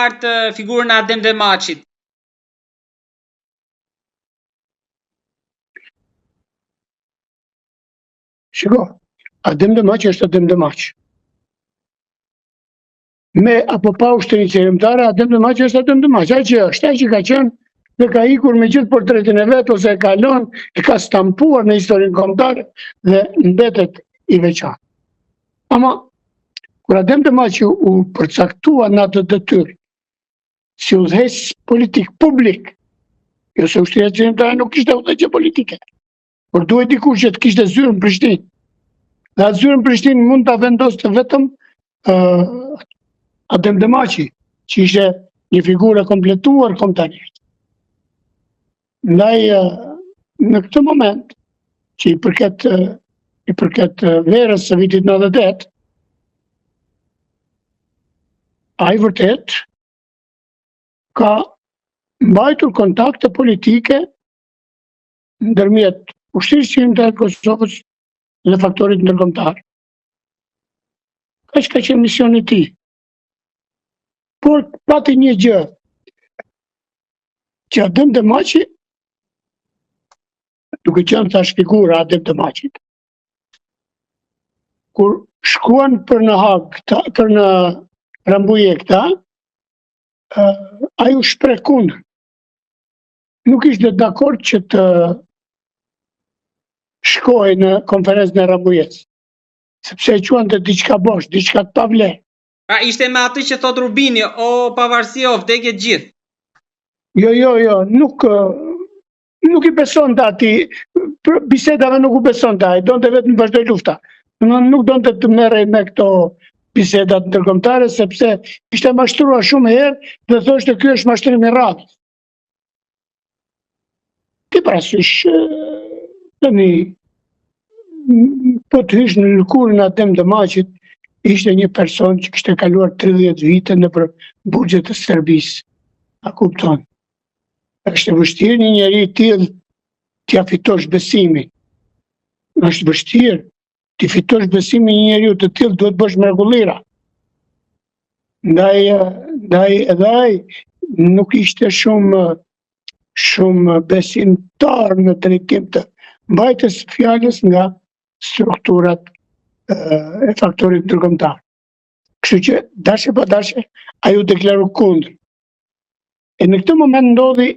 qartë figurën e Adem Demaçit? Shiko, Adem Demaçi është Adem Demaçi. Me apo pa ushtrinë qeverimtare, Adem Demaçi është Adem Demaçi. Ai që është, ai që ka qenë dhe ka ikur me gjithë portretin e vet ose e ka lënë, e ka stampuar në historinë kombëtare dhe mbetet i veçantë. Ama kur Adem Demaçi u përcaktua në atë detyrë si udhëheqës politik publik, jo se ushtria qeverimtare nuk kishte udhëheqje politike, por duhet dikush që të kishte zyrë në Prishtinë. Dhe atë zyrë në Prishtinë mund ta vendoste vetëm Adem Demaçi, që ishte një figurë e kompletuar kombëtarisht. Ndaj në këtë moment që i përket verës së vitit 98, ai vërtet ka mbajtur kontakte politike ndërmjet ushtrisë qeverimtare të Kosovës dhe faktorit ndërkombëtar. Kaq ka qenë misioni i tij. Por pati një gjë, që Adem Demaçi, duke qenë thash figura Adem Demaçit, kur shkuan për në Hag, për në Rambuje këta, ai u shpreh kundër. Nuk ishte dakord që të shkojë në konferencën e Rambujes, sepse e quante diçka bosh, diçka të pavlerë. Pra ishte me atë që thot Rubini, o pavarësi o vdekje gjithë. Jo, nuk i besonte atij, bisedave nuk u besonte ai, donte vetëm vazhdoi lufta. Nuk donte të merrej me këto bisedat ndërkombëtare, sepse ishte mashtruar shumë herë dhe thoshte ky është mashtrim i radhës. Ti parasysh tani po të hysh në lëkurën e Adem Demaçit, ishte një person që kishte kaluar 30 vite nëpër burgjet të Serbisë. A kupton? Është vështirë një njeri i tillë t'ia fitosh besimin. Është vështirë ti fitosh besimin një njeriu të tillë, duhet bësh mrekullia. Ndaj edhe ai nuk ishte shumë besimtar në drejtim të mbajtjes së fjalës nga strukturat e faktorit ndërkombëtar. Kështu që dashje pa dashje ai u deklaru kundër. E në këtë moment ndodhi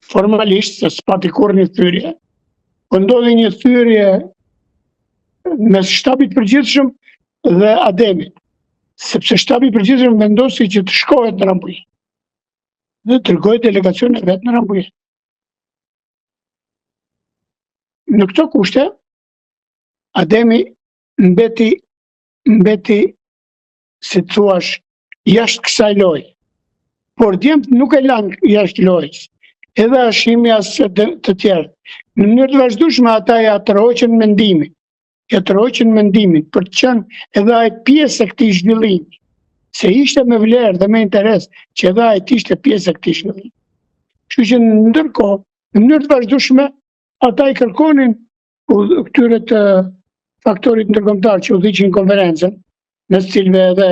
formalisht, se s'pati kur një thyrje, po ndodhi një thyrje mes shtabit përgjithshëm dhe Ademit, sepse shtabi i përgjithshëm vendosi që të shkohet në Rambuje dhe dërgoi delegacion e vet në Rambuje. Në këto kushte, Ademi mbeti, si thuash, jashtë kësaj loje. Por djemt nuk e lanë jashtë lojës, edhe ashimi as të tjerë. Në mënyrë të vazhdueshme ata ja tërhoqën mendimin për të qenë edhe ai pjesë e këtij zhvillimi. Se ishte me vlerë dhe me interes që edhe ai të ishte pjesë e këtij zhvillimi. Kështu që ndërkohë, në mënyrë të vazhdueshme, ata i kërkonin këtyre të faktorit ndërkombëtar që udhëhiqin konferencën, mes cilëve edhe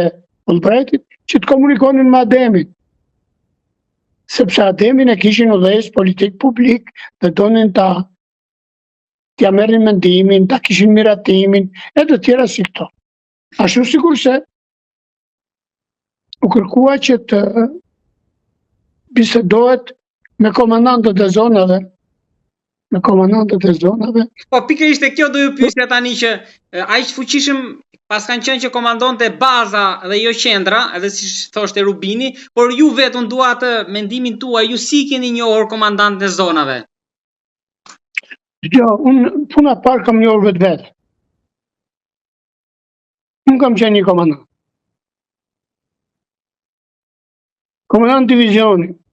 Fulbrightit, që të komunikonin me Ademin. Sepse Ademin e kishin udhëheqës politik publik dhe donin t'ja merrin mendimin, ta kishin miratimin, e të tjera si këto. Ashtu sikurse u kërkua që të bisedohet me komandantët e zonave. Po pikërisht e kjo do ju pyesja tani që aq fuqishëm pas kanë qenë që komandonte baza dhe jo qendra, edhe si thoshte Rubini, por ju vetëm dua atë mendimin tuaj, ju si keni njohur komandantët e zonave? Jo, unë puna parë kam njohur vetë. Unë kam qenë një komandant. Komandant divizioni,